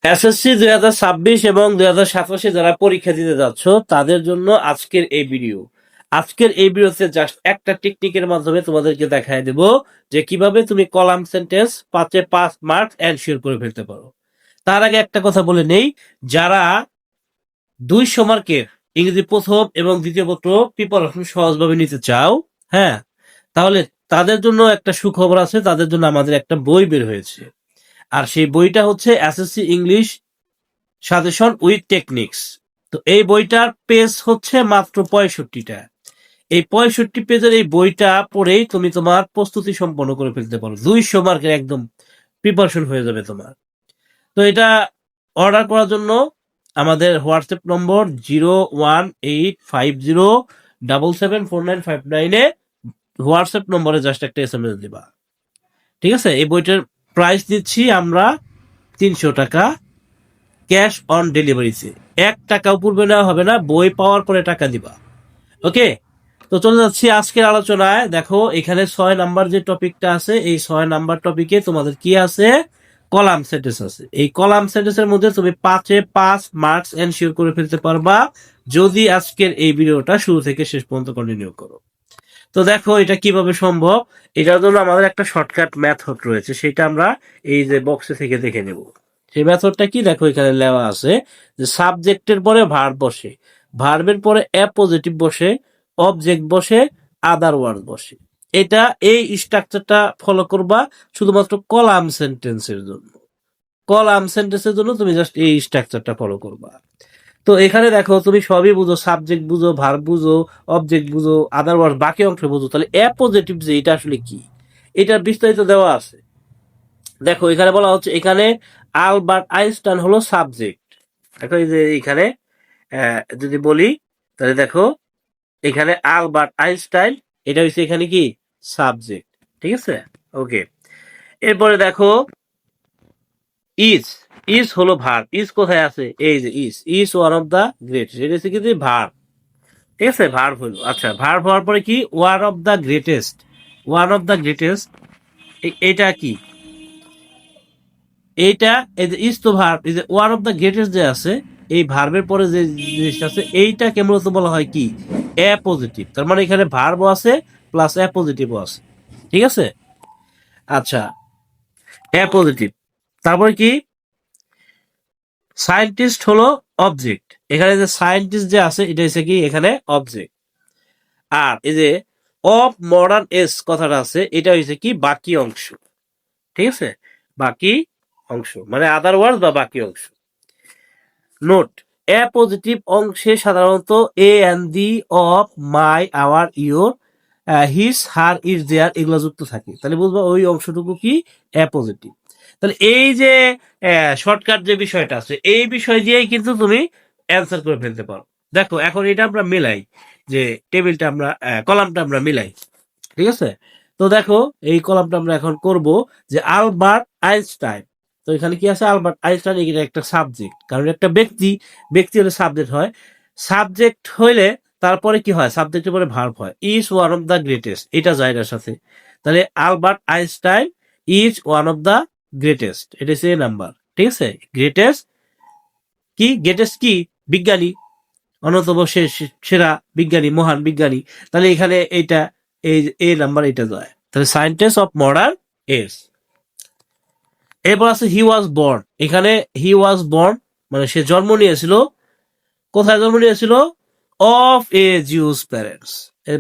SSC 2026 এবং 2027 যারা পরীক্ষা দিতে যাচ্ছ তাদের জন্য আজকের এই ভিডিও। আজকের এই ভিডিওতে জাস্ট একটা টেকনিকের মাধ্যমে তোমাদেরকে দেখায় দেব যে কিভাবে তুমি কলাম সেন্টেন্স 5-এ 5 মার্কস এনশিওর করে ফেলতে পারো। তার আগে একটা কথা বলে নেই, যারা 200 মার্কের ইংরেজি প্রথম এবং দ্বিতীয় পত্র প্রিপারেশন সহজভাবে নিতে চাও, হ্যাঁ, তাহলে তাদের জন্য একটা সুখবর আছে, তাদের জন্য আমাদের একটা বই বের হয়েছে। আর সেই বইটা হচ্ছে SSC English suggestion with techniques. তো এই বইটার পেজ হচ্ছে মাত্র 65টা। এই 65 পেজের এই বইটা পড়েই তুমি তোমার প্রস্তুতি সম্পন্ন করে ফেলতে পারো, 200 মার্কের একদম প্রিপারেশন হয়ে যাবে তোমার। তো এটা অর্ডার করার জন্য আমাদের হোয়াটসঅ্যাপ নম্বর 01850774959 হোয়াটসঅ্যাপ নম্বরে জাস্ট একটা SMS দিবা, ঠিক আছে? এই বইটার প্রাইস দিচ্ছি আমরা 300 টাকা ক্যাশ অন ডেলিভারিতে। 1 টাকাও পূর্বে নেওয়া হবে না, বই পাওয়ার পরে টাকা দিবা। ওকে, তো চলে যাচ্ছি আজকের আলোচনায়। দেখো এখানে 6 নাম্বার যে টপিকটা আছে, এই 6 নাম্বার টপিকে তোমাদের কি আছে? কলাম সেন্টেন্স আছে। এই কলাম সেন্টেন্সের মধ্যে তুমি 5-এ 5 মার্কস এনশিওর করে ফেলতে পারবা যদি আজকের এই ভিডিওটা শুরু থেকে শেষ পর্যন্ত কন্টিনিউ করো। তো দেখো এটা কিভাবে সম্ভব। এটার জন্য আমাদের একটা শর্টকাট মেথড রয়েছে, সেটা আমরা এই যে বক্সে থেকে দেখে নেব। সেই মেথডটা কি? দেখো এখানে লেওয়া আছে যে সাবজেক্টের পরে ভার্ব বসে, ভার্বের পরে অ্যাপোজিটিভ বসে, অবজেক্ট বসে, আদার ওয়ার্ড বসে। এটা এই স্ট্রাকচারটা ফলো করবা শুধুমাত্র কলাম সেন্টেন্সের জন্য। কলাম সেন্টেন্সের জন্য তুমি জাস্ট এই স্ট্রাকচারটা ফলো করবা। তো এখানে দেখো তুমি সবই বুঝো, সাবজেক্ট বুঝো, ভার্ব বুঝো, অবজেক্ট বুঝো, আদার ওয়ার্ড বাকি অংশ বুঝো, তাহলে অ্যাপোজিটিভ যে এটা আসলে কি, এটার বিস্তারিত দেওয়া আছে। দেখো এখানে বলা হচ্ছে, এখানে আলবার্ট আইনস্টাইন হলো সাবজেক্ট। দেখো এই যে এখানে যদি বলি, তাহলে দেখো এখানে আলবার্ট আইনস্টাইন, এটা হচ্ছে এখানে কি সাবজেক্ট, ঠিক আছে? ওকে, এরপরে দেখো ইজ, ইজ হলো ভার্ব। ইজ কোথায় আছে? এই যে is, is one of the great, এটা হচ্ছে কি ভার্ব, ঠিক আছে? ভার্ব হলো। আচ্ছা, ভার্ব হওয়ার পরে কি? One of the greatest, one of the greatest, এটা কি? এইটা এই যে ইজ তো ভার্ব, এই যে ওয়ান অফ দা গ্রেটেস্ট যে আছে, এই ভার্বের পরে যে জিনিসটা আছে এইটাকে মূলত বলা হয় কি? অ্যাপোজিটিভ। তার মানে এখানে ভার্বও আছে প্লাস অ্যাপোজিটিভও আছে, ঠিক আছে? আচ্ছা, অ্যাপোজিটিভ। তারপরে কি? সায়েন্টিস্ট হলো অবজেক্ট, এখানে যে সায়েন্টিস্ট যে আছে এটা হচ্ছে কি এখানে অবজেক্ট। আর এই যে অফ মডার্ন এস কথাটা আছে, এটা হচ্ছে কি বাকি অংশ, ঠিক আছে? বাকি অংশ মানে আদার ওয়ার্ড বা বাকি অংশ। নোট, অ্যাপোজিটিভ অংশে সাধারণত a and the, of, my, our, your, his, her, its, their এগুলো যুক্ত থাকে, তাহলে বুঝবা ওই অংশটুকু কি অ্যাপোজিটিভ। তাহলে এই যে শর্টকাট যে বিষয়টা আছে, এই বিষয় দিয়েই কিন্তু তুমি অ্যান্সার করে ফেলতে পারো। দেখো এখন এটা আমরা মিলাই, যে টেবিলটা আমরা কলামটা আমরা মিলাই, ঠিক আছে? তো দেখো এই কলামটা আমরা এখন করব যে আলবার্ট আইনস্টাইন। তো এখানে কি আছে? আলবার্ট আইনস্টাইন, এটা একটা সাবজেক্ট, কারণ একটা ব্যক্তি, ব্যক্তি হলে সাবজেক্ট হয়। সাবজেক্ট হইলে তারপরে কি হয়? সাবজেক্টের পরে ভার্ব হয়। Is one of the greatest, এটা যায় এটার সাথে। তাহলে Albert Einstein is one of the greatest, এটা হচ্ছে নাম্বার, ঠিক আছে? গ্রেটেস্ট কি? গ্রেটেস্ট কি? বিজ্ঞানী, অন্যতম সেরা বিজ্ঞানী, মহান বিজ্ঞানী। তাহলে এখানে এইটা এই এ নাম্বার এটা যায়, তাহলে সায়েন্টিস্ট অফ মডার্ন এজ। এরপর আছে হি ওয়াজ বর্ন, এখানে হি ওয়াজ বর্ন মানে সে জন্ম নিয়েছিল। কোথায় জন্ম নিয়েছিল? Of a Jew's parents.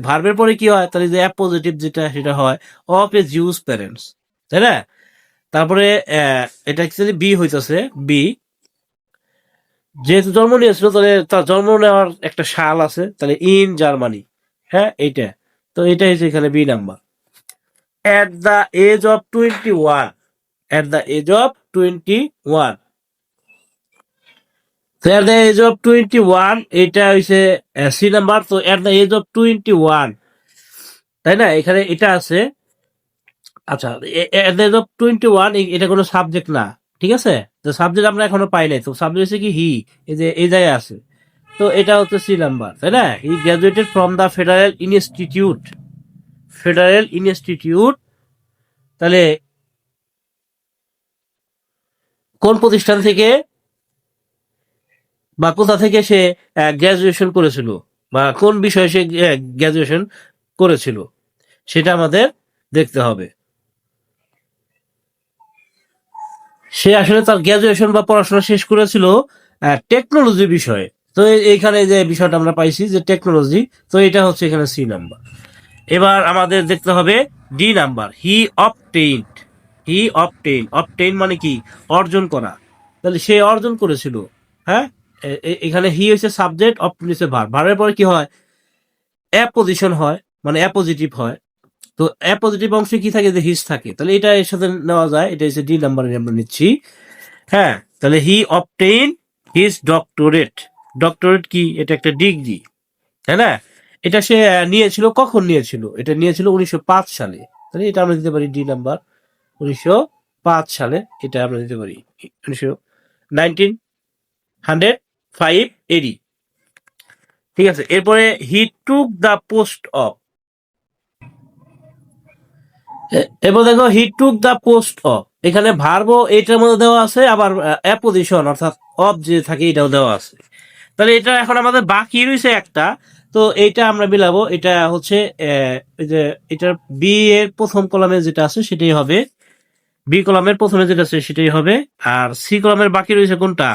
ভার্বের পরে কি হয়? তাহলে যে অ্যাপোজিটিভ যেটা সেটা হয় অফ এ জিউস প্যারেন্টস, তাই না? তারপরে এটা অ্যাকচুয়ালি বি হইতেছে, বি যেহেতু জন্ম নিয়েছিল তাহলে তার জন্ম নেওয়ার একটা সাল আছে, তাহলে ইন জার্মানি, হ্যাঁ এইটা। তো এটা হচ্ছে এখানে B number. At the age of 21, at the age of 21, তো এট দ্য এজ অফ 21 এটা হচ্ছে সি নাম্বার। তো এট দ্য এজ অফ 21, তাই না? এখানে এটা আছে। আচ্ছা, এট দ্য এজ অফ 21 এটা কোনো সাবজেক্ট না, ঠিক আছে? তো সাবজেক্ট আমরা এখনো পাই নাই, তো সাবজেক্ট হচ্ছে কি হি, এই যে এই জায়গায় আছে। তো এটা হচ্ছে সি নাম্বার, তাই না? He graduated from the federal institute, federal institute, তাহলে কোন প্রতিষ্ঠান থেকে? বা কোথা থেকে সে গ্র্যাজুয়েশন করেছিল বা কোন বিষয়ে সে গ্র্যাজুয়েশন করেছিল সেটা আমাদের দেখতে হবে। সে আসলে তার গ্র্যাজুয়েশন বা পড়াশোনা শেষ করেছিল টেকনোলজি বিষয়ে। তো এইখানে যে বিষয়টা আমরা পাইছি যে টেকনোলজি, তো এটা হচ্ছে এখানে সি নাম্বার। এবার আমাদের দেখতে হবে ডি নাম্বার, হি অবটেইনড। হি অবটেইন মানে কি? অর্জন করা। তাহলে সে অর্জন করেছিল। হ্যাঁ, এখানে হি হচ্ছে সাবজেক্ট, অবটেইন হচ্ছে ভার্ব। ভার্বের পরে কি হয়? অ্যাপোজিশন হয়, মানে অ্যাপোজিটিভ হয়। তো অ্যাপোজিটিভ অংশে কি থাকে? যে হিজ থাকে। তাহলে এটা এর সাথে নেওয়া যায়, এটা হচ্ছে ডি নাম্বারে আমরা নিচ্ছি। হ্যাঁ, তাহলে হি অবটেইন হিজ ডক্টরেট। ডক্টরেট কি? এটা একটা ডিগ্রি, তাই না? এটা সে নিয়েছিল, কখন নিয়েছিল? এটা নিয়েছিল 1905 সালে। তাহলে এটা আমরা দিতে পারি ডি নাম্বার, 1905 সালে। এটা আমরা দিতে পারি 1905 এডি। ঠিক আছে, এরপরে হি টুক দ্য পোস্ট অফ। এবার দেখো হি টুক দ্য পোস্ট অফ, এখানে ভার্বও এটার মধ্যে দেওয়া আছে, আবার অ্যাপোজিশন অর্থাৎ অফ যে থাকে এটাও দেওয়া আছে। তাহলে এটা এখন আমাদের বাকি রয়েছে একটা। তো এইটা আমরা মিলাবো। এটা হচ্ছে এই যে এটার বি এর প্রথম কলামে যেটা আছে সেটাই হবে, বি কলামের প্রথমে যেটা আছে সেটাই হবে। আর সি কলামের বাকি রয়েছে কোনটা?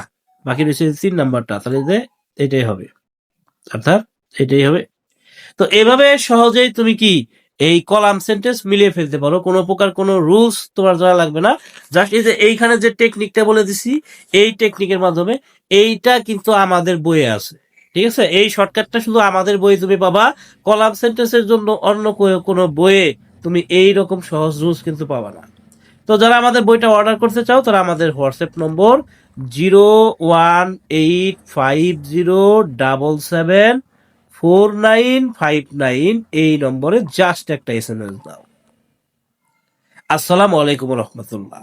বাকি রয়েছে 3 নাম্বারটা। তাহলে যে এটাই হবে, অর্থাৎ এটাই হবে। তো এভাবে সহজেই তুমি কি এই কলাম সেন্টেন্স মিলিয়ে ফেলতে পারো। কোনো প্রকার কোনো রুলস তোমার জানা লাগবে না। জাস্ট এই যে এইখানে যে টেকনিকটা বলে দিছি, এই টেকনিকের মাধ্যমে, এইটা কিন্তু আমাদের বইয়ে আছে। ঠিক আছে, এই শর্টকাটটা শুধু আমাদের বইয়ে তুমি পাবা। কলাম সেন্টেন্সের জন্য অন্য কোনো বইয়ে তুমি এই রকম সহজ রুলস কিন্তু পাবা না। তো যারা আমাদের বইটা অর্ডার করতে চাও তারা আমাদের হোয়াটসঅ্যাপ নম্বর 01850774959 এই নম্বরে জাস্ট একটা SMS দাও। আসসালামু আলাইকুম রহমতুল্লাহ।